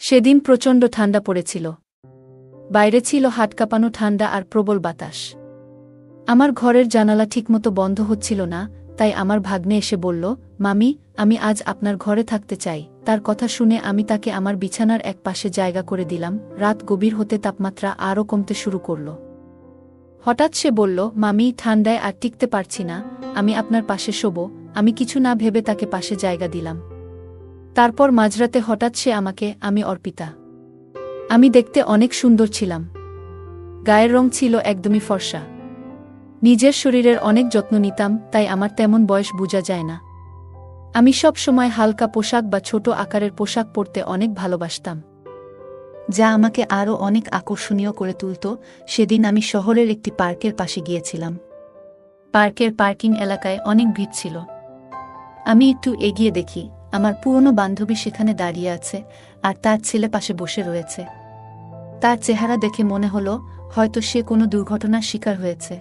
সেদিন প্রচণ্ড ঠান্ডা পড়েছিল। বাইরে ছিল হাট কাঁপানো ঠান্ডা আর প্রবল বাতাস। আমার ঘরের জানালা ঠিকমতো বন্ধ হচ্ছিল না, তাই আমার ভাগ্নে এসে বলল, মামি, আমি আজ আপনার ঘরে থাকতে চাই। তার কথা শুনে আমি তাকে আমার বিছানার এক পাশে জায়গা করে দিলাম। রাত গভীর হতে তাপমাত্রা আরও কমতে শুরু করল। হঠাৎ সে বলল, মামি, ঠান্ডায় আর টিকতে পারছি না, আমি আপনার পাশে শোব। আমি কিছু না ভেবে তাকে পাশে জায়গা দিলাম। তারপর মাঝরাতে হঠাৎ সে আমাকে, আমি অর্পিতা। আমি দেখতে অনেক সুন্দর ছিলাম। গায়ের রং ছিল একদমই ফর্সা। নিজের শরীরের অনেক যত্ন নিতাম, তাই আমার তেমন বয়স বোঝা যায় না। আমি সব সময় হালকা পোশাক বা ছোট আকারের পোশাক পরতে অনেক ভালোবাসতাম, যা আমাকে আরও অনেক আকর্ষণীয় করে তুলত। সেদিন আমি শহরের একটি পার্কের পাশে গিয়েছিলাম। পার্কের পার্কিং এলাকায় অনেক ভিড় ছিল। আমি একটু এগিয়ে দেখি, আমার পুরনো বান্ধবী সেখানে দাঁড়িয়ে আছে আর তার ছেলে পাশে বসে রয়েছে। তার চেহারা দেখে মনে হলো হয়তো সে কোনো দুর্ঘটনার শিকার হয়েছে।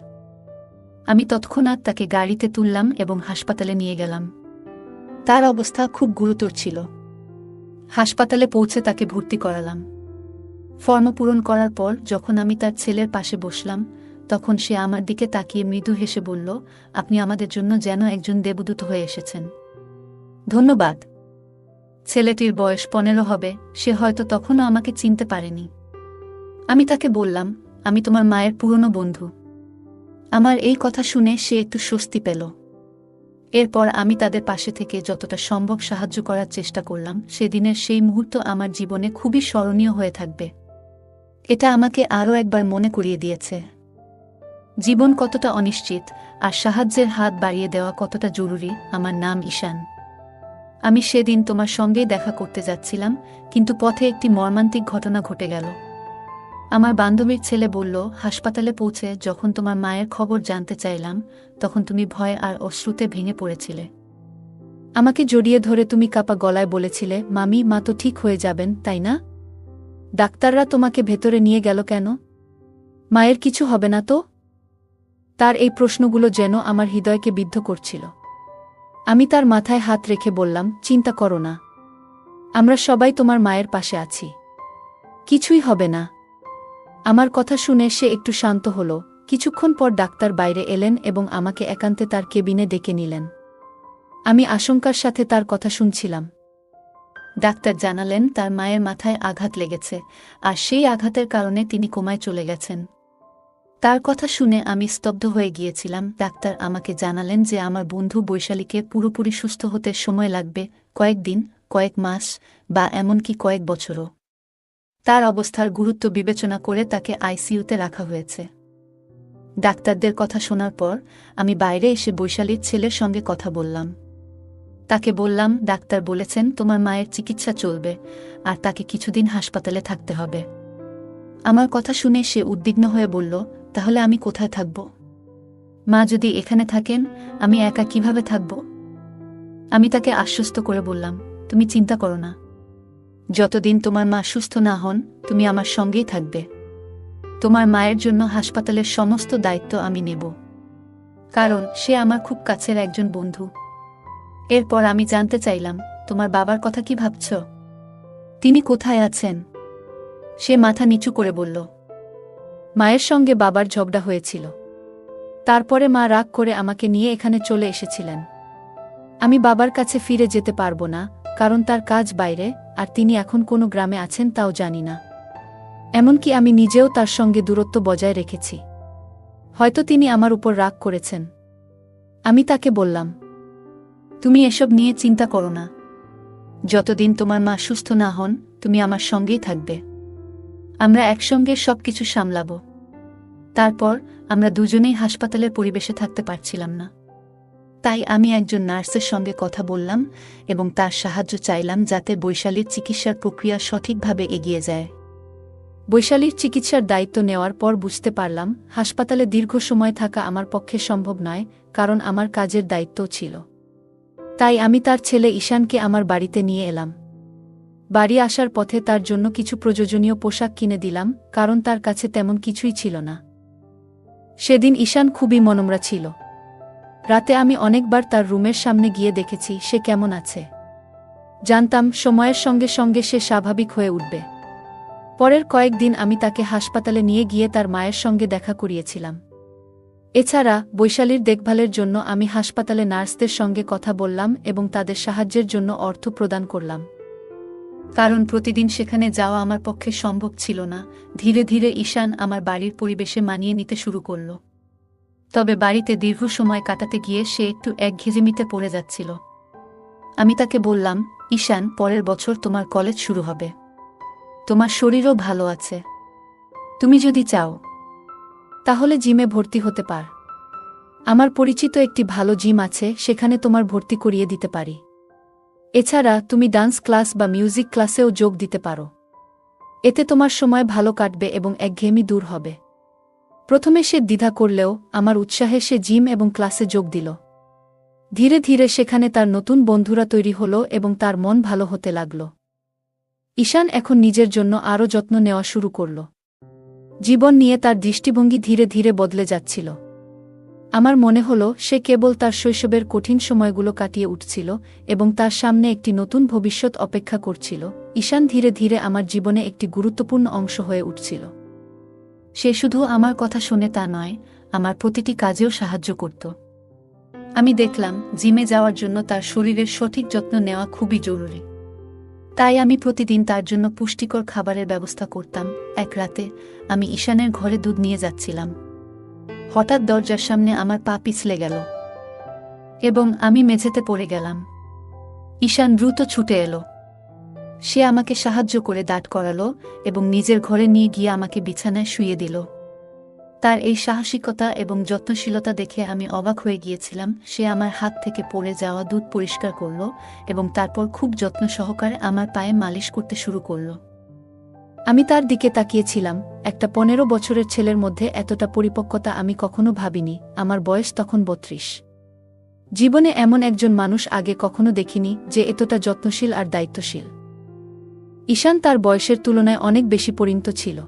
আমি তৎক্ষণাৎ তাকে গাড়িতে তুললাম এবং হাসপাতালে নিয়ে গেলাম। তার অবস্থা খুব গুরুতর ছিল। হাসপাতালে পৌঁছে তাকে ভর্তি করালাম। ফর্ম পূরণ করার পর যখন আমি তার ছেলের পাশে বসলাম, তখন সে আমার দিকে তাকিয়ে মৃদু হেসে বলল, আপনি আমাদের জন্য যেন একজন দেবদূত হয়ে এসেছেন। ধন্যবাদ। ছেলেটির বয়স 15 হবে, সে হয়তো তখনও আমাকে চিনতে পারেনি। আমি তাকে বললাম, আমি তোমার মায়ের পুরনো বন্ধু। আমার এই কথা শুনে সে একটু স্বস্তি পেল। এরপর আমি তাদের পাশে থেকে যতটা সম্ভব সাহায্য করার চেষ্টা করলাম। সেদিনের সেই মুহূর্ত আমার জীবনে খুবই স্মরণীয় হয়ে থাকবে। এটা আমাকে আরও একবার মনে করিয়ে দিয়েছে জীবন কতটা অনিশ্চিত, আর সাহায্যের হাত বাড়িয়ে দেওয়া কতটা জরুরি। আমার নাম ঈশান। আমি সেদিন তোমার সঙ্গেই দেখা করতে যাচ্ছিলাম, কিন্তু পথে একটি মর্মান্তিক ঘটনা ঘটে গেল। আমার বান্ধবীর ছেলে বলল, হাসপাতালে পৌঁছে যখন তোমার মায়ের খবর জানতে চাইলাম, তখন তুমি ভয় আর অশ্রুতে ভেঙে পড়েছিলে। আমাকে জড়িয়ে ধরে তুমি কাঁপা গলায় বলেছিলে, মামি, মা তো ঠিক হয়ে যাবেন, তাই না? ডাক্তাররা তোমাকে ভেতরে নিয়ে গেল কেন? মায়ের কিছু হবে না তো? তার এই প্রশ্নগুলো যেন আমার হৃদয়কে বিদ্ধ করছিল। আমি তার মাথায় হাত রেখে বললাম, চিন্তা করো না, আমরা সবাই তোমার মায়ের পাশে আছি, কিছুই হবে না। আমার কথা শুনে সে একটু শান্ত হল। কিছুক্ষণ পর ডাক্তার বাইরে এলেন এবং আমাকে একান্তে তার কেবিনে ডেকে নিলেন। আমি আশঙ্কার সাথে তার কথা শুনছিলাম। ডাক্তার জানালেন তার মায়ের মাথায় আঘাত লেগেছে, আর সেই আঘাতের কারণে তিনি কোমায় চলে গেছেন। তার কথা শুনে আমি স্তব্ধ হয়ে গিয়েছিলাম। ডাক্তার আমাকে জানালেন যে আমার বন্ধু বৈশালীকে পুরোপুরি সুস্থ হতে সময় লাগবে, কয়েকদিন, কয়েক মাস বা এমনকি কয়েক বছরও। তার অবস্থার গুরুত্ব বিবেচনা করে তাকে আইসিইউতে রাখা হয়েছে। ডাক্তারদের কথা শোনার পর আমি বাইরে এসে বৈশালীর ছেলের সঙ্গে কথা বললাম। তাকে বললাম, ডাক্তার বলেছেন তোমার মায়ের চিকিৎসা চলবে, আর তাকে কিছুদিন হাসপাতালে থাকতে হবে। আমার কথা শুনে সে উদ্বিগ্ন হয়ে বলল, তাহলে আমি কোথায় থাকব? মা যদি এখানে থাকেন, আমি একা কিভাবে থাকব? আমি তাকে আশ্বস্ত করে বললাম, তুমি চিন্তা করো না, যতদিন তোমার মা সুস্থ না হন তুমি আমার সঙ্গেই থাকবে। তোমার মায়ের জন্য হাসপাতালের সমস্ত দায়িত্ব আমি নেব, কারণ সে আমার খুব কাছের একজন বন্ধু। এরপর আমি জানতে চাইলাম, তোমার বাবার কথা কি ভাবছ? তিনি কোথায় আছেন? সে মাথা নিচু করে বলল, মায়ের সঙ্গে বাবার ঝগড়া হয়েছিল। তারপরে মা রাগ করে আমাকে নিয়ে এখানে চলে এসেছিলেন। আমি বাবার কাছে ফিরে যেতে পারবো না, কারণ তার কাজ বাইরে, আর তিনি এখন কোনো গ্রামে আছেন তাও জানি না। এমনকি আমি নিজেও তার সঙ্গে দূরত্ব বজায় রেখেছি। হয়তো তিনি আমার উপর রাগ করেছেন। আমি তাকে বললাম, তুমি এসব নিয়ে চিন্তা করো না, যতদিন তোমার মা সুস্থ না হন তুমি আমার সঙ্গেই থাকবে। আমরা একসঙ্গে সবকিছু সামলাব। তারপর আমরা দুজনেই হাসপাতালের পরিবেশে থাকতে পারছিলাম না, তাই আমি একজন নার্সের সঙ্গে কথা বললাম এবং তার সাহায্য চাইলাম যাতে বৈশালীর চিকিৎসার প্রক্রিয়া সঠিকভাবে এগিয়ে যায়। বৈশালীর চিকিৎসার দায়িত্ব নেওয়ার পর বুঝতে পারলাম হাসপাতালে দীর্ঘ সময় থাকা আমার পক্ষে সম্ভব নয়, কারণ আমার কাজের দায়িত্বও ছিল। তাই আমি তার ছেলে ঈশানকে আমার বাড়িতে নিয়ে এলাম। বাড়ি আসার পথে তার জন্য কিছু প্রয়োজনীয় পোশাক কিনে দিলাম, কারণ তার কাছে তেমন কিছুই ছিল না। সেদিন ঈশান খুবই মনমরা ছিল। রাতে আমি অনেকবার তার রুমের সামনে গিয়ে দেখেছি সে কেমন আছে। জানতাম সময়ের সঙ্গে সঙ্গে সে স্বাভাবিক হয়ে উঠবে। পরের কয়েকদিন আমি তাকে হাসপাতালে নিয়ে গিয়ে তার মায়ের সঙ্গে দেখা করিয়েছিলাম। এছাড়া বৈশালীর দেখভালের জন্য আমি হাসপাতালে নার্সদের সঙ্গে কথা বললাম এবং তাদের সাহায্যের জন্য অর্থ প্রদান করলাম। কারণ প্রতিদিন সেখানে যাওয়া আমার পক্ষে সম্ভব ছিল না। ধীরে ধীরে ঈশান আমার বাড়ির পরিবেশে মানিয়ে নিতে শুরু করল। তবে বাড়িতে দীর্ঘ সময় কাটাতে গিয়ে সে একটু একঘেয়েমিতে পড়ে যাচ্ছিল। আমি তাকে বললাম, ঈশান, পরের বছর তোমার কলেজ শুরু হবে। তোমার শরীরও ভালো আছে। তুমি যদি চাও তাহলে জিমে ভর্তি হতে পার। আমার পরিচিত একটি ভালো জিম আছে, সেখানে তোমার ভর্তি করিয়ে দিতে পারি। এছাড়া তুমি ডান্স ক্লাস বা মিউজিক ক্লাসেও যোগ দিতে পারো। এতে তোমার সময় ভালো কাটবে এবং একঘেয়েমি দূর হবে। প্রথমে সে দ্বিধা করলেও আমার উৎসাহে সে জিম এবং ক্লাসে যোগ দিল। ধীরে ধীরে সেখানে তার নতুন বন্ধুরা তৈরি হল এবং তার মন ভালো হতে লাগল। ঈশান এখন নিজের জন্য আরও যত্ন নেওয়া শুরু করল। জীবন নিয়ে তার দৃষ্টিভঙ্গি ধীরে ধীরে বদলে যাচ্ছিল। আমার মনে হল সে কেবল তার শৈশবের কঠিন সময়গুলো কাটিয়ে উঠছিল এবং তার সামনে একটি নতুন ভবিষ্যৎ অপেক্ষা করছিল। ঈশান ধীরে ধীরে আমার জীবনে একটি গুরুত্বপূর্ণ অংশ হয়ে উঠছিল। সে শুধু আমার কথা শুনে তা নয়, আমার প্রতিটি কাজেও সাহায্য করত। আমি দেখলাম জিমে যাওয়ার জন্য তার শরীরের সঠিক যত্ন নেওয়া খুবই জরুরি। তাই আমি প্রতিদিন তার জন্য পুষ্টিকর খাবারের ব্যবস্থা করতাম। এক রাতে আমি ঈশানের ঘরে দুধ নিয়ে যাচ্ছিলাম। হঠাৎ দরজার সামনে আমার পা পিছলে গেল এবং আমি মেঝেতে পড়ে গেলাম। ঈশান দ্রুত ছুটে এলো। সে আমাকে সাহায্য করে দাঁড় করালো এবং নিজের ঘরে নিয়ে গিয়ে আমাকে বিছানায় শুইয়ে দিল। তার এই সাহসিকতা এবং যত্নশীলতা দেখে আমি অবাক হয়ে গিয়েছিলাম। সে আমার হাত থেকে পড়ে যাওয়া দুধ পরিষ্কার করল এবং তারপর খুব যত্ন সহকারে আমার পায়ে মালিশ করতে শুরু করল। আমি তার দিকে তাকিয়েছিলাম। একটা 15 বছরের ছেলের মধ্যে এতটা পরিপক্কতা আমি কখনো ভাবিনি। আমার বয়স তখন 32। জীবনে এমন একজন মানুষ আগে কখনো দেখিনি যে এতটা যত্নশীল আর দায়িত্বশীল। ঈশান তার বয়সের তুলনায় অনেক বেশি পরিণত ছিল।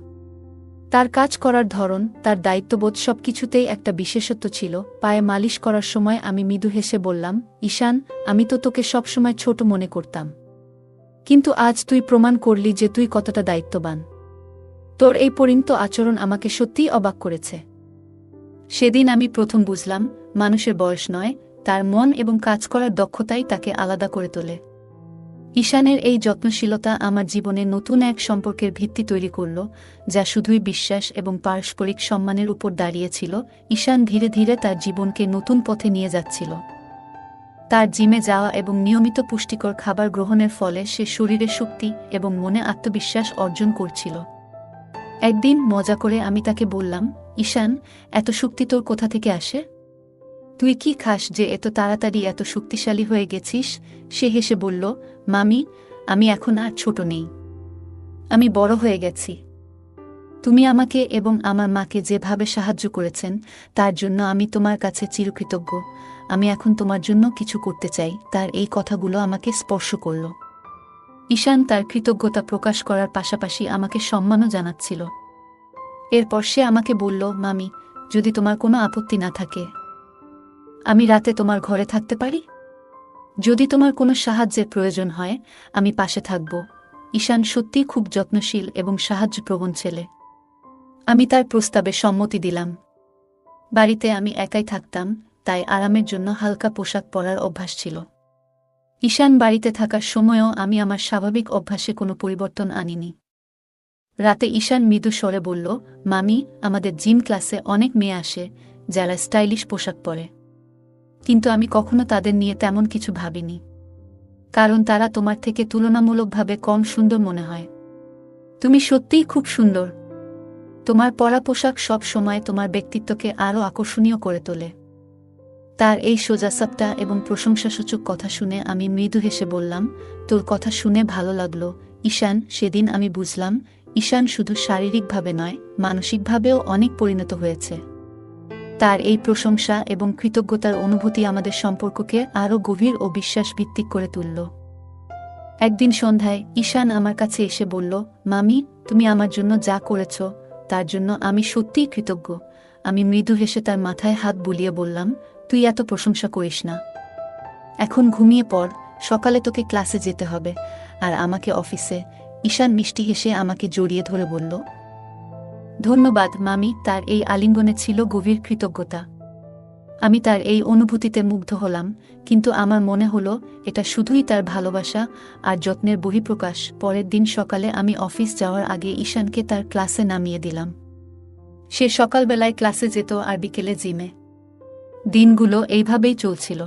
তার কাজ করার ধরন, তার দায়িত্ববোধ সবকিছুতেই একটা বিশেষত্ব ছিল। পায়ে মালিশ করার সময় আমি মৃদু হেসে বললাম, ঈশান, আমি তো তোকে সবসময় ছোট মনে করতাম, কিন্তু আজ তুই প্রমাণ করলি যে তুই কতটা দায়িত্ববান। তোর এই পরিণত আচরণ আমাকে সত্যিই অবাক করেছে। সেদিন আমি প্রথম বুঝলাম, মানুষের বয়স নয়, তার মন এবং কাজ করার দক্ষতাই তাকে আলাদা করে তোলে। ঈশানের এই যত্নশীলতা আমার জীবনে নতুন এক সম্পর্কের ভিত্তি তৈরি করল, যা শুধুই বিশ্বাস এবং পারস্পরিক সম্মানের উপর দাঁড়িয়েছিল। ঈশান ধীরে ধীরে তার জীবনকে নতুন পথে নিয়ে যাচ্ছিল। তার জিমে যাওয়া এবং নিয়মিত পুষ্টিকর খাবার গ্রহণের ফলে সে শরীরে শক্তি এবং মনে আত্মবিশ্বাস অর্জন করছিল। একদিন মজা করে আমি তাকে বললাম, ঈশান, এত শক্তি তোর কোথা থেকে আসে? তুই কি খাস যে এত তাড়াতাড়ি এত শক্তিশালী হয়ে গেছিস? সে হেসে বলল, মামি, আমি এখন আর ছোট নেই। আমি বড় হয়ে গেছি। তুমি আমাকে এবং আমার মাকে যেভাবে সাহায্য করেছেন তার জন্য আমি তোমার কাছে চিরকৃতজ্ঞ। আমি এখন তোমার জন্য কিছু করতে চাই। তার এই কথাগুলো আমাকে স্পর্শ করল। ঈশান তার কৃতজ্ঞতা প্রকাশ করার পাশাপাশি আমাকে সম্মানও জানাচ্ছিল। এরপর সে আমাকে বলল, মামি, যদি তোমার কোনো আপত্তি না থাকে, আমি রাতে তোমার ঘরে থাকতে পারি? যদি তোমার কোনো সাহায্যের প্রয়োজন হয়, আমি পাশে থাকব। ঈশান সত্যিই খুব যত্নশীল এবং সাহায্যপ্রবণ ছেলে। আমি তার প্রস্তাবে সম্মতি দিলাম। বাড়িতে আমি একাই থাকতাম, তাই আরামের জন্য হালকা পোশাক পরার অভ্যাস ছিল। ঈশান বাড়িতে থাকার সময়ও আমি আমার স্বাভাবিক অভ্যাসে কোনো পরিবর্তন আনিনি। রাতে ঈশান মৃদু স্বরে বলল, মামি, আমাদের জিম ক্লাসে অনেক মেয়ে আসে যারা স্টাইলিশ পোশাক পরে, কিন্তু আমি কখনো তাদের নিয়ে তেমন কিছু ভাবিনি, কারণ তারা তোমার থেকে তুলনামূলকভাবে কম সুন্দর মনে হয়। তুমি সত্যিই খুব সুন্দর। তোমার পরা পোশাক সব সময় তোমার ব্যক্তিত্বকে আরও আকর্ষণীয় করে তোলে। তার এই সোজাসাপটা এবং প্রশংসাসূচক কথা শুনে আমি মৃদু হেসে বললাম, তোর কথা শুনে ভালো লাগলো ঈশান। সেদিন আমি বুঝলাম, ঈশান শুধু শারীরিকভাবে নয়, মানসিকভাবেও অনেক পরিণত হয়েছে। তার এই প্রশংসা এবং কৃতজ্ঞতার অনুভূতি আমাদের সম্পর্ককে আরও গভীর ও বিশ্বাসভিত্তিক করে তুলল। একদিন সন্ধ্যায় ঈশান আমার কাছে এসে বলল, মামি, তুমি আমার জন্য যা করেছ তার জন্য আমি সত্যিই কৃতজ্ঞ। আমি মৃদু হেসে তার মাথায় হাত বুলিয়ে বললাম, তুই এত প্রশংসা করিস না। এখন ঘুমিয়ে পড় সকালে তোকে ক্লাসে যেতে হবে আর আমাকে অফিসে। ঈশান মিষ্টি হেসে আমাকে জড়িয়ে ধরে বলল, ধন্যবাদ মামি। তার এই আলিঙ্গনে ছিল গভীর কৃতজ্ঞতা। আমি তার এই অনুভূতিতে মুগ্ধ হলাম, কিন্তু আমার মনে হলো এটা শুধুই তার ভালোবাসা আর যত্নের বহিঃপ্রকাশ। পরের দিন সকালে আমি অফিস যাওয়ার আগে ঈশানকে তার ক্লাসে নামিয়ে দিলাম। সে সকালবেলায় ক্লাসে যেত আর বিকেলে জিমে। দিনগুলো এইভাবেই চলছিল।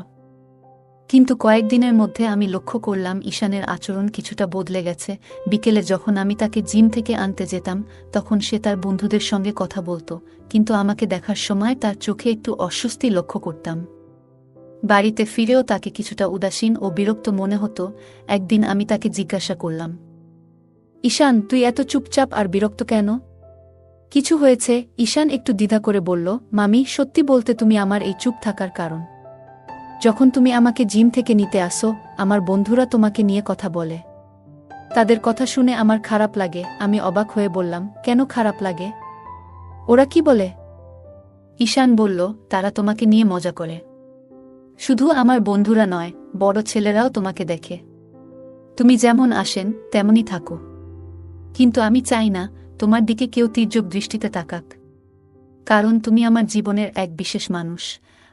কিন্তু কয়েকদিনের মধ্যে আমি লক্ষ্য করলাম ঈশানের আচরণ কিছুটা বদলে গেছে। বিকেলে যখন আমি তাকে জিম থেকে আনতে যেতাম, তখন সে তার বন্ধুদের সঙ্গে কথা বলতো, কিন্তু আমাকে দেখার সময় তার চোখে একটু অস্বস্তি লক্ষ্য করতাম। বাড়িতে ফিরেও তাকে কিছুটা উদাসীন ও বিরক্ত মনে হতো। একদিন আমি তাকে জিজ্ঞাসা করলাম, ঈশান, তুই এত চুপচাপ আর বিরক্ত কেন? কিছু হয়েছে? ঈশান একটু দ্বিধা করে বলল, মামি, সত্যি বলতে তুমি আমার এই চুপ থাকার কারণ। যখন তুমি আমাকে জিম থেকে নিতে আসো, আমার বন্ধুরা তোমাকে নিয়ে কথা বলে। তাদের কথা শুনে আমার খারাপ লাগে। আমি অবাক হয়ে বললাম, কেন খারাপ লাগে? ওরা কি বলে? ঈশান বলল, তারা তোমাকে নিয়ে মজা করে। শুধু আমার বন্ধুরা নয়, বড় ছেলেরাও তোমাকে দেখে। তুমি যেমন আসেন তেমনই থাকো। কিন্তু আমি চাই না তোমার দিকে কেউ তীর্যক দৃষ্টিতে তাকাক, কারণ তুমি আমার জীবনের এক বিশেষ মানুষ,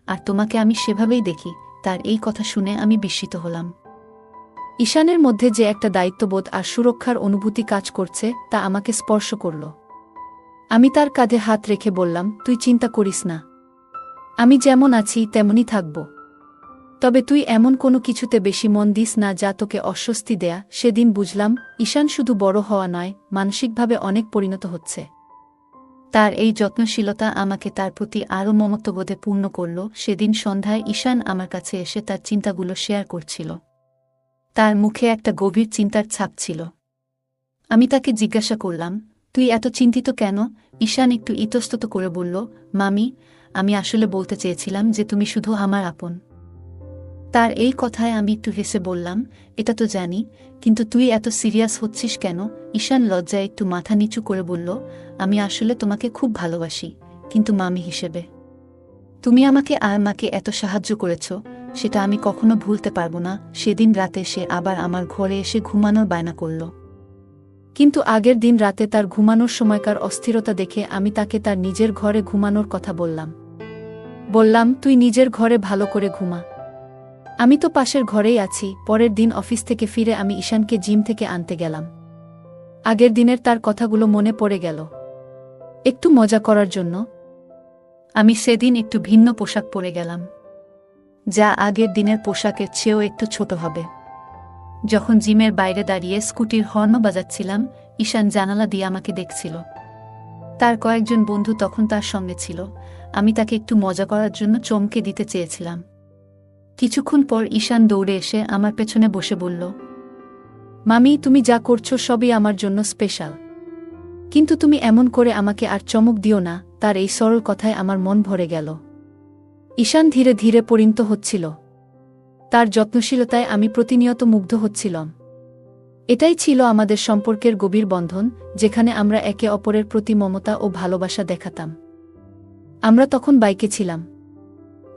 আর তোমাকে আমি সেভাবেই দেখি। তার এই কথা শুনে আমি বিস্মিত হলাম। ঈশানের মধ্যে যে একটা দায়িত্ববোধ আর সুরক্ষার অনুভূতি কাজ করছে, তা আমাকে স্পর্শ করল। আমি তার কাঁধে হাত রেখে বললাম, তুই চিন্তা করিস না, আমি যেমন আছি তেমনই থাকব। তবে তুই এমন কোনো কিছুতে বেশি মন দিস না যা তোকে অস্বস্তি দেয়া। সেদিন বুঝলাম, ঈশান শুধু বড় হওয়া নয়, মানসিকভাবে অনেক পরিণত হচ্ছে। তার এই যত্নশীলতা আমাকে তার প্রতি আরও মমত্ববোধে পূর্ণ করল। সেদিন সন্ধ্যায় ঈশান আমার কাছে এসে তার চিন্তাগুলো শেয়ার করছিল। তার মুখে একটা গভীর চিন্তার ছাপ ছিল। আমি তাকে জিজ্ঞাসা করলাম, তুই এত চিন্তিত কেন? ঈশান একটু ইতস্তত করে বলল, মামি, আমি আসলে বলতে চেয়েছিলাম যে তুমি শুধু আমার আপন। তার এই কথায় আমি একটু হেসে বললাম, এটা তো জানি, কিন্তু তুই এত সিরিয়াস হচ্ছিস কেন? ঈশান লজ্জায় একটু মাথা নিচু করে বলল, আমি আসলে তোমাকে খুব ভালোবাসি, কিন্তু মামি হিসেবে। তুমি আমাকে আর মাকে এত সাহায্য করেছ, সেটা আমি কখনো ভুলতে পারবো না। সেদিন রাতে সে আবার আমার ঘরে এসে ঘুমানোর বায়না করল। কিন্তু আগের দিন রাতে তার ঘুমানোর সময়কার অস্থিরতা দেখে আমি তাকে তার নিজের ঘরে ঘুমানোর কথা বললাম, তুই নিজের ঘরে ভালো করে ঘুমা, আমি তো পাশের ঘরেই আছি। পরের দিন অফিস থেকে ফিরে আমি ঈশানকে জিম থেকে আনতে গেলাম। আগের দিনের তার কথাগুলো মনে পড়ে গেল। একটু মজা করার জন্য আমি সেদিন একটু ভিন্ন পোশাক পরে গেলাম, যা আগের দিনের পোশাকের চেয়েও একটু ছোট হবে। যখন জিমের বাইরে দাঁড়িয়ে স্কুটির হর্ন বাজাচ্ছিলাম, ঈশান জানালা দিয়ে আমাকে দেখছিল। তার কয়েকজন বন্ধু তখন তার সঙ্গে ছিল। আমি তাকে একটু মজা করার জন্য চমকে দিতে চেয়েছিলাম। কিছুক্ষণ পর ঈশান দৌড়ে এসে আমার পেছনে বসে বলল, মামি, তুমি যা করছো সবই আমার জন্য স্পেশাল, কিন্তু তুমি এমন করে আমাকে আর চমক দিও না। তার এই সরল কথায় আমার মন ভরে গেল। ঈশান ধীরে ধীরে পরিণত হচ্ছিল। তার যত্নশীলতায় আমি প্রতিনিয়ত মুগ্ধ হচ্ছিলাম। এটাই ছিল আমাদের সম্পর্কের গভীর বন্ধন, যেখানে আমরা একে অপরের প্রতি মমতা ও ভালোবাসা দেখাতাম। আমরা তখন বাইকে ছিলাম।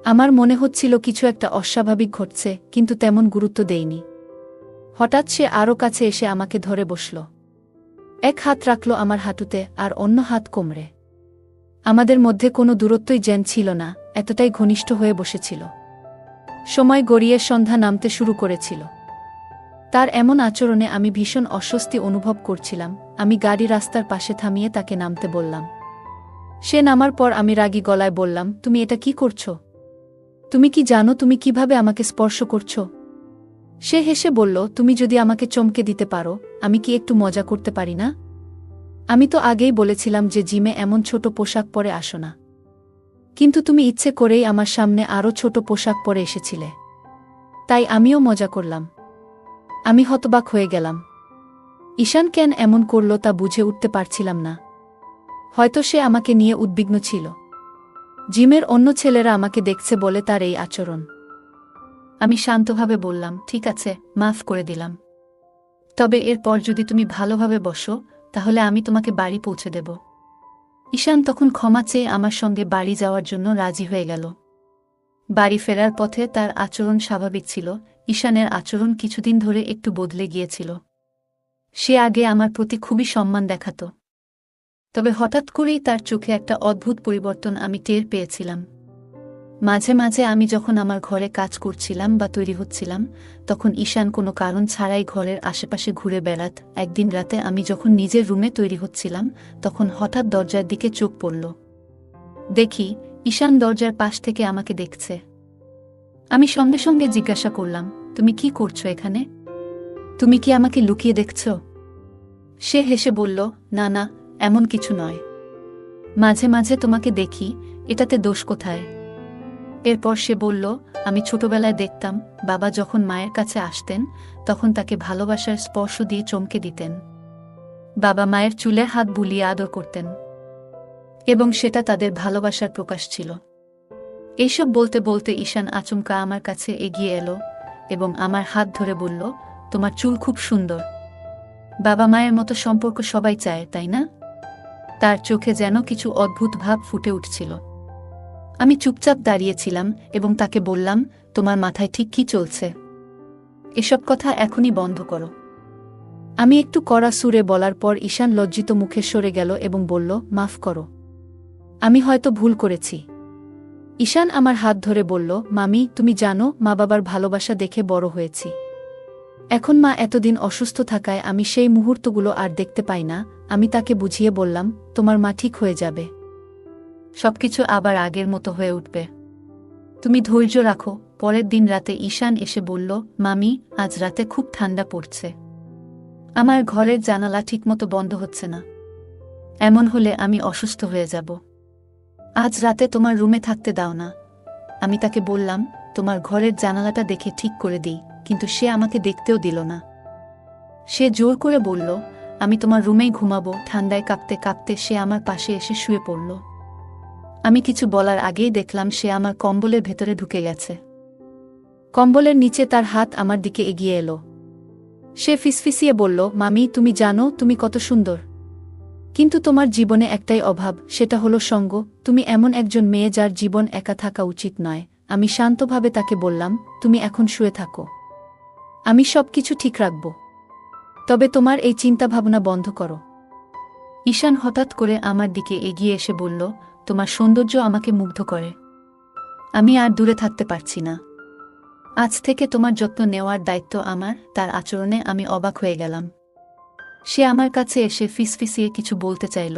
আমার মনে হচ্ছিল কিছু একটা অস্বাভাবিক ঘটছে, কিন্তু তেমন গুরুত্ব দেইনি। হঠাৎ সে আরও কাছে এসে আমাকে ধরে বসল। এক হাত রাখল আমার হাঁটুতে আর অন্য হাত কোমরে। আমাদের মধ্যে কোনো দূরত্বই যেন ছিল না, এতটাই ঘনিষ্ঠ হয়ে বসেছিল। সময় গড়িয়ে সন্ধ্যা নামতে শুরু করেছিল। তার এমন আচরণে আমি ভীষণ অস্বস্তি অনুভব করছিলাম। আমি গাড়ি রাস্তার পাশে থামিয়ে তাকে নামতে বললাম। সে নামার পর আমি রাগী গলায় বললাম, তুমি এটা কি করছো? তুমি কি জানো তুমি কিভাবে আমাকে স্পর্শ করছো? সে হেসে বলল, তুমি যদি আমাকে চমকে দিতে পারো, আমি কি একটু মজা করতে পারি না? আমি তো আগেই বলেছিলাম যে জিমে এমন ছোট পোশাক পরে আসো না, কিন্তু তুমি ইচ্ছে করেই আমার সামনে আরও ছোট পোশাক পরে এসেছিলে, তাই আমিও মজা করলাম। আমি হতবাক হয়ে গেলাম। ঈশান কেন এমন করল তা বুঝে উঠতে পারছিলাম না। হয়তো সে আমাকে নিয়ে উদ্বিগ্ন ছিল। জিমের অন্য ছেলেরা আমাকে দেখছে বলে তার এই আচরণ। আমি শান্তভাবে বললাম, ঠিক আছে, মাফ করে দিলাম। তবে এরপর যদি তুমি ভালোভাবে বসো, তাহলে আমি তোমাকে বাড়ি পৌঁছে দেব। ঈশান তখন ক্ষমা চেয়ে আমার সঙ্গে বাড়ি যাওয়ার জন্য রাজি হয়ে গেল। বাড়ি ফেরার পথে তার আচরণ স্বাভাবিক ছিল, ঈশানের আচরণ কিছুদিন ধরে একটু বদলে গিয়েছিল। সে আগে আমার প্রতি খুবই সম্মান দেখাত, তবে হঠাৎ করেই তার চোখে একটা অদ্ভুত পরিবর্তন আমি টের পেয়েছিলাম। মাঝে মাঝে আমি যখন আমার ঘরে কাজ করছিলাম বা তৈরি হচ্ছিলাম, তখন ঈশান কোনো কারণ ছাড়াই ঘরের আশেপাশে ঘুরে বেড়াত। একদিন রাতে আমি যখন নিজের রুমে তৈরি হচ্ছিলাম, তখন হঠাৎ দরজার দিকে চোখ পড়ল। দেখি ঈশান দরজার পাশ থেকে আমাকে দেখছে। আমি সঙ্গে সঙ্গে জিজ্ঞাসা করলাম, তুমি কি করছো এখানে? তুমি কি আমাকে লুকিয়ে দেখছ? সে হেসে বলল, না না, এমন কিছু নয়। মাঝে মাঝে তোমাকে দেখি, এটাতে দোষ কোথায়? এরপর সে বলল, আমি ছোটবেলায় দেখতাম বাবা যখন মায়ের কাছে আসতেন তখন তাকে ভালোবাসার স্পর্শ দিয়ে চমকে দিতেন। বাবা মায়ের চুলে হাত বুলিয়ে আদর করতেন, এবং সেটা তাদের ভালোবাসার প্রকাশ ছিল। এইসব বলতে বলতে ঈশান আচমকা আমার কাছে এগিয়ে এলো এবং আমার হাত ধরে বলল, তোমার চুল খুব সুন্দর। বাবা মায়ের মতো সম্পর্ক সবাই চায়, তাই না? তার চোখে যেন কিছু অদ্ভুত ভাব ফুটে উঠছিল। আমি চুপচাপ দাঁড়িয়েছিলাম এবং তাকে বললাম, তোমার মাথায় ঠিক কি চলছে? এসব কথা এখনই বন্ধ করো। আমি একটু কড়া সুরে বলার পর ঈশান লজ্জিত মুখে সরে গেল এবং বলল, মাফ করো, আমি হয়তো ভুল করেছি। ঈশান আমার হাত ধরে বলল, মামি, তুমি জানো মা বাবার ভালোবাসা দেখে বড় হয়েছি। এখন মা এতদিন অসুস্থ থাকায় আমি সেই মুহূর্তগুলো আর দেখতে পাই না। আমি তাকে বুঝিয়ে বললাম, তোমার মা ঠিক হয়ে যাবে। সবকিছু আবার আগের মতো হয়ে উঠবে। তুমি ধৈর্য রাখো। পরের দিন রাতে ঈশান এসে বলল, মামি, আজ রাতে খুব ঠান্ডা পড়ছে। আমার ঘরের জানালা ঠিকমতো বন্ধ হচ্ছে না। এমন হলে আমি অসুস্থ হয়ে যাব। আজ রাতে তোমার রুমে থাকতে দাও না। আমি তাকে বললাম, তোমার ঘরের জানালাটা দেখে ঠিক করে দিই, কিন্তু সে আমাকে দেখতেও দিল না। সে জোর করে বলল, আমি তোমার রুমেই ঘুমাবো। ঠান্ডায় কাঁপতে কাঁপতে সে আমার পাশে এসে শুয়ে পড়ল। আমি কিছু বলার আগেই দেখলাম সে আমার কম্বলের ভেতরে ঢুকে গেছে। কম্বলের নিচে তার হাত আমার দিকে এগিয়ে এলো। সে ফিসফিসিয়ে বলল, মামি, তুমি জানো তুমি কত সুন্দর, কিন্তু তোমার জীবনে একটাই অভাব, সেটা হলো সঙ্গ। তুমি এমন একজন মেয়ে যার জীবন একা থাকা উচিত নয়। আমি শান্তভাবে তাকে বললাম, তুমি এখন শুয়ে থাকো, আমি সবকিছু ঠিক রাখব। তবে তোমার এই চিন্তাভাবনা বন্ধ করো। ঈশান হঠাৎ করে আমার দিকে এগিয়ে এসে বলল, তোমার সৌন্দর্য আমাকে মুগ্ধ করে। আমি আর দূরে থাকতে পারছি না। আজ থেকে তোমার যত্ন নেওয়ার দায়িত্ব আমার। তার আচরণে আমি অবাক হয়ে গেলাম। সে আমার কাছে এসে ফিসফিসিয়ে কিছু বলতে চাইল,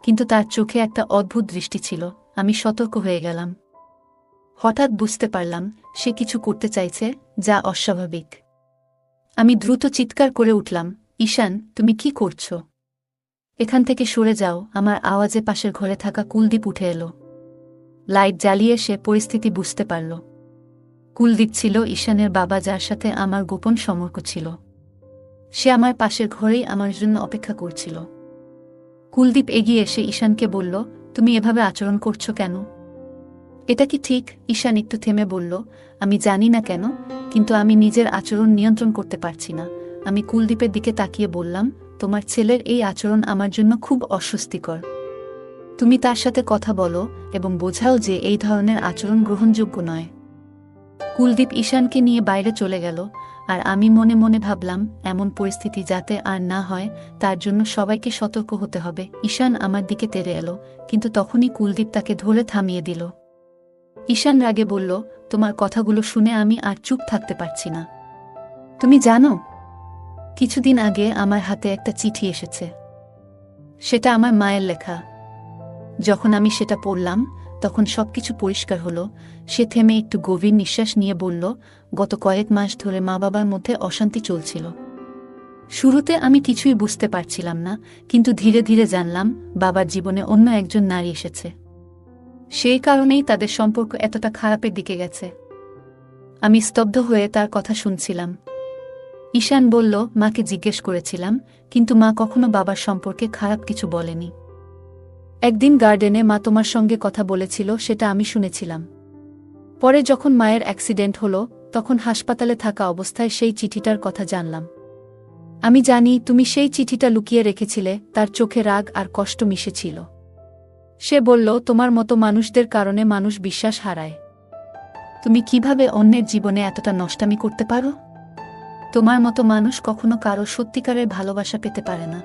কিন্তু তার চোখে একটা অদ্ভুত দৃষ্টি ছিল। আমি সতর্ক হয়ে গেলাম। হঠাৎ বুঝতে পারলাম সে কিছু করতে চাইছে যা অস্বাভাবিক। আমি দ্রুত চিৎকার করে উঠলাম, ঈশান, তুমি কি করছো? এখান থেকে সরে যাও। আমার আওয়াজে পাশের ঘরে থাকা কুলদীপ উঠে এলো। লাইট জ্বালিয়ে সে পরিস্থিতি বুঝতে পারল। কুলদীপ ছিল ঈশানের বাবা, যার সাথে আমার গোপন সম্পর্ক ছিল। সে আমার পাশের ঘরেই আমার জন্য অপেক্ষা করছিল। কুলদীপ এগিয়ে এসে ঈশানকে বলল, তুমি এভাবে আচরণ করছো কেন? এটা কি ঠিক? ঈশান একটু থেমে বলল, আমি জানি না কেন, কিন্তু আমি নিজের আচরণ নিয়ন্ত্রণ করতে পারছি না। আমি কুলদীপের দিকে তাকিয়ে বললাম, তোমার ছেলের এই আচরণ আমার জন্য খুব অস্বস্তিকর। তুমি তার সাথে কথা বলো এবং বোঝাও যে এই ধরনের আচরণ গ্রহণযোগ্য নয়। কুলদীপ ঈশানকে নিয়ে বাইরে চলে গেল, আর আমি মনে মনে ভাবলাম, এমন পরিস্থিতি যাতে আর না হয় তার জন্য সবাইকে সতর্ক হতে হবে। ঈশান আমার দিকে তেড়ে এলো, কিন্তু তখনই কুলদীপ তাকে ধরে থামিয়ে দিল। ঈশান রাগে বলল, তোমার কথাগুলো শুনে আমি আর চুপ থাকতে পারছি না। তুমি জানো, কিছুদিন আগে আমার হাতে একটা চিঠি এসেছে। সেটা আমার মায়ের লেখা। যখন আমি সেটা পড়লাম তখন সবকিছু পরিষ্কার হলো। সে থেমে একটু গভীর নিঃশ্বাস নিয়ে বলল, গত কয়েক মাস ধরে মা বাবার মধ্যে অশান্তি চলছিল। শুরুতে আমি কিছুই বুঝতে পারছিলাম না, কিন্তু ধীরে ধীরে জানলাম বাবার জীবনে অন্য একজন নারী এসেছে। সেই কারণেই তাদের সম্পর্ক এতটা খারাপের দিকে গেছে। আমি স্তব্ধ হয়ে তার কথা শুনছিলাম। ঈশান বলল, মাকে জিজ্ঞেস করেছিলাম, কিন্তু মা কখনো বাবার সম্পর্কে খারাপ কিছু বলেনি। একদিন গার্ডেনে মা তোমার সঙ্গে কথা বলেছিল, সেটা আমি শুনেছিলাম। পরে যখন মায়ের অ্যাক্সিডেন্ট হলো, তখন হাসপাতালে থাকা অবস্থায় সেই চিঠিটার কথা জানলাম। আমি জানি তুমি সেই চিঠিটা লুকিয়ে রেখেছিলে। তার চোখে রাগ আর কষ্ট মিশেছিল। সে বলল, তোমার মতো মানুষদের কারণে মানুষ বিশ্বাস হারায়। তুমি কিভাবে অন্যের জীবনে এতটা নষ্টামি করতে পারো? তোমার মতো মানুষ কখনো কারো সত্যিকারের ভালোবাসা পেতে পারে না।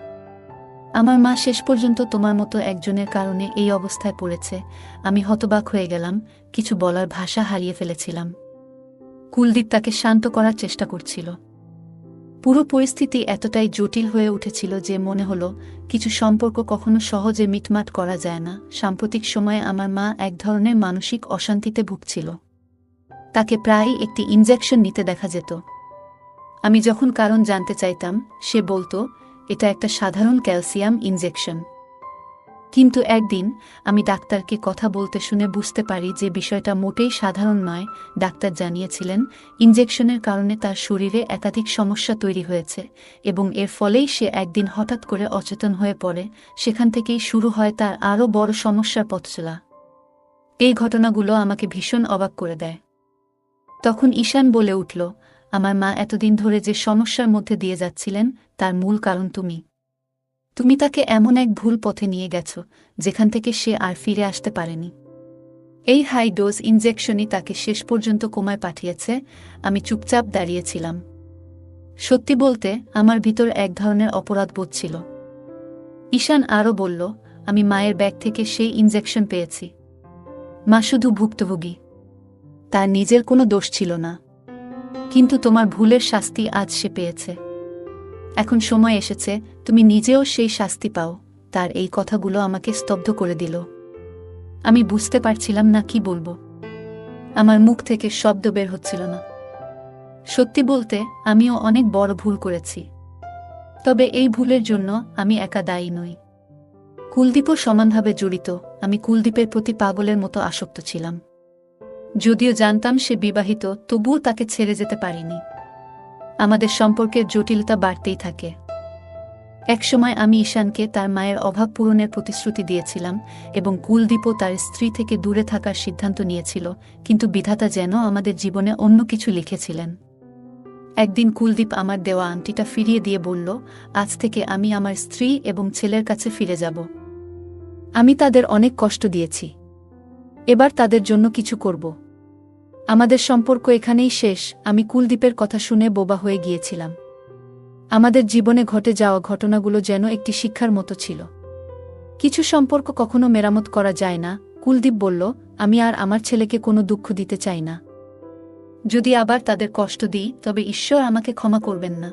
আমার মা শেষ পর্যন্ত তোমার মতো একজনের কারণে এই অবস্থায় পড়েছে। আমি হতবাক হয়ে গেলাম, কিছু বলার ভাষা হারিয়ে ফেলেছিলাম। কুলদীপ তাকে শান্ত করার চেষ্টা করছিল। পুরো পরিস্থিতি এতটাই জটিল হয়ে উঠেছিল যে মনে হলো কিছু সম্পর্ক কখনো সহজে মিটমাট করা যায় না। সাম্প্রতিক সময়ে আমার মা এক ধরনের মানসিক অশান্তিতে ভুগছিল। তাকে প্রায়ই একটি ইনজেকশন নিতে দেখা যেত। আমি যখন কারণ জানতে চাইতাম, সে বলতো এটা একটা সাধারণ ক্যালসিয়াম ইনজেকশন। কিন্তু একদিন আমি ডাক্তারকে কথা বলতে শুনে বুঝতে পারি যে বিষয়টা মোটেই সাধারণ নয়। ডাক্তার জানিয়েছিলেন ইনজেকশনের কারণে তার শরীরে একাধিক সমস্যা তৈরি হয়েছে এবং এর ফলেই সে একদিন হঠাৎ করে অচেতন হয়ে পড়ে। সেখান থেকেই শুরু হয় তার আরও বড় সমস্যার পথচলা। এই ঘটনাগুলো আমাকে ভীষণ অবাক করে দেয়। তখন ঈশান বলে উঠল, আমার মা এতদিন ধরে যে সমস্যার মধ্যে দিয়ে যাচ্ছিলেন তার মূল কারণ তুমি তাকে এমন এক ভুল পথে নিয়ে গেছ যেখান থেকে সে আর ফিরে আসতে পারেনি। এই হাই ডোজ ইনজেকশনই তাকে শেষ পর্যন্ত কোমায় পাঠিয়েছে। আমি চুপচাপ দাঁড়িয়েছিলাম। সত্যি বলতে আমার ভিতর এক ধরনের অপরাধবোধ ছিল। ঈশান আরও বলল, আমি মায়ের ব্যাগ থেকে সেই ইনজেকশন পেয়েছি। মা শুধু ভুক্তভোগী, তার নিজের কোনো দোষ ছিল না। কিন্তু তোমার ভুলের শাস্তি আজ সে পেয়েছে। এখন সময় এসেছে তুমি নিজেও সেই শাস্তি পাও। তার এই কথাগুলো আমাকে স্তব্ধ করে দিল। আমি বুঝতে পারছিলাম না কি বলবো। আমার মুখ থেকে শব্দ বের হচ্ছিল না। সত্যি বলতে আমিও অনেক বড় ভুল করেছি। তবে এই ভুলের জন্য আমি একা দায়ী নই। কুলদীপও সমানভাবে জড়িত। আমি কুলদীপের প্রতি পাগলের মতো আসক্ত ছিলাম। যদিও জানতাম সে বিবাহিত, তবুও তাকে ছেড়ে যেতে পারিনি। আমাদের সম্পর্কের জটিলতা বাড়তেই থাকে। একসময় আমি ঈশানকে তার মায়ের অভাব পূরণের প্রতিশ্রুতি দিয়েছিলাম এবং কুলদীপও তার স্ত্রী থেকে দূরে থাকার সিদ্ধান্ত নিয়েছিল। কিন্তু বিধাতা যেন আমাদের জীবনে অন্য কিছু লিখেছিলেন। একদিন কুলদীপ আমার দেওয়া আংটিটা ফিরিয়ে দিয়ে বলল, আজ থেকে আমি আমার স্ত্রী এবং ছেলের কাছে ফিরে যাব। আমি তাদের অনেক কষ্ট দিয়েছি, এবার তাদের জন্য কিছু করব। আমাদের সম্পর্ক এখানেই শেষ। আমি কুলদীপের কথা শুনে বোবা হয়ে গিয়েছিলাম। আমাদের জীবনে ঘটে যাওয়া ঘটনাগুলো যেন একটি শিক্ষার মতো ছিল। কিছু সম্পর্ক কখনো মেরামত করা যায় না। কুলদীপ বলল, আমি আর আমার ছেলেকে কোনো দুঃখ দিতে চাই না। যদি আবার তাদের কষ্ট দিই তবে ঈশ্বর আমাকে ক্ষমা করবেন না।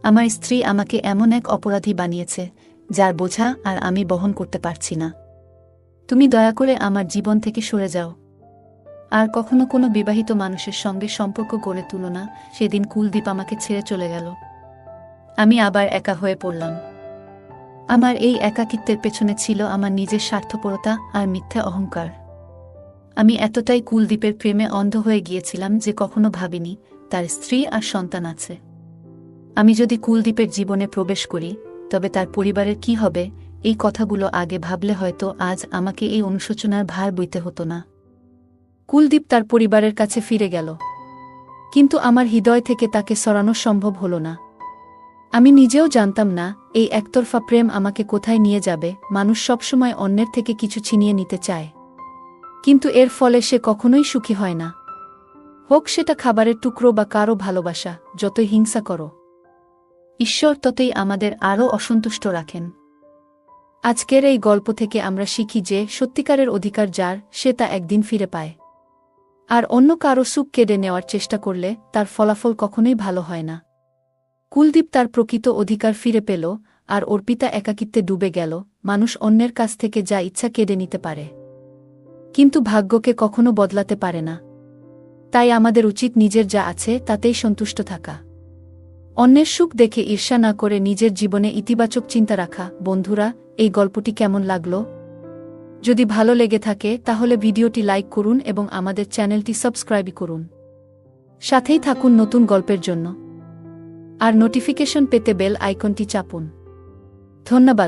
আমার স্ত্রী আমাকে এমন এক অপরাধী বানিয়েছে যার বোঝা আর আমি বহন করতে পারছি না। তুমি দয়া করে আমার জীবন থেকে সরে যাও। আর কখনো কোনো বিবাহিত মানুষের সঙ্গে সম্পর্ক গড়ে তুলো না। সেদিন কুলদীপ আমাকে ছেড়ে চলে গেল। আমি আবার একা হয়ে পড়লাম। আমার এই একাকিত্বের পেছনে ছিল আমার নিজের স্বার্থপরতা আর মিথ্যা অহংকার। আমি এতটাই কুলদীপের প্রেমে অন্ধ হয়ে গিয়েছিলাম যে কখনো ভাবিনি তার স্ত্রী আর সন্তান আছে। আমি যদি কুলদীপের জীবনে প্রবেশ করি তবে তার পরিবারের কি হবে, এই কথাগুলো আগে ভাবলে হয়তো আজ আমাকে এই অনুশোচনার ভার বইতে হতো না। কুলদীপ তার পরিবারের কাছে ফিরে গেল, কিন্তু আমার হৃদয় থেকে তাকে সরানো সম্ভব হল না। আমি নিজেও জানতাম না এই একতরফা প্রেম আমাকে কোথায় নিয়ে যাবে। মানুষ সবসময় অন্যের থেকে কিছু ছিনিয়ে নিতে চায়, কিন্তু এর ফলে সে কখনোই সুখী হয় না। হোক সেটা খাবারের টুকরো বা কারো ভালোবাসা। যতই হিংসা করো, ঈশ্বর ততই আমাদের আরও অসন্তুষ্ট রাখেন। আজকের এই গল্প থেকে আমরা শিখি যে সত্যিকারের অধিকার যার, সে তা একদিন ফিরে পায়। আর অন্য কারো সুখ কেড়ে নেওয়ার চেষ্টা করলে তার ফলাফল কখনোই ভালো হয় না। কুলদীপ তার প্রকৃত অধিকার ফিরে পেল, আর অর্পিতা একাকিত্বে ডুবে গেল। মানুষ অন্যের কাছ থেকে যা ইচ্ছা কেড়ে নিতে পারে, কিন্তু ভাগ্যকে কখনো বদলাতে পারে না। তাই আমাদের উচিত নিজের যা আছে তাতেই সন্তুষ্ট থাকা। অন্যের সুখ দেখে ঈর্ষা না করে নিজের জীবনে ইতিবাচক চিন্তা রাখা। বন্ধুরা, এই গল্পটি কেমন লাগলো? যদি ভালো লেগে থাকে তাহলে ভিডিওটি লাইক করুন এবং আমাদের চ্যানেলটি সাবস্ক্রাইব করুন। সাথেই থাকুন নতুন গল্পের জন্য। আর নোটিফিকেশন পেতে বেল আইকনটি চাপুন। ধন্যবাদ।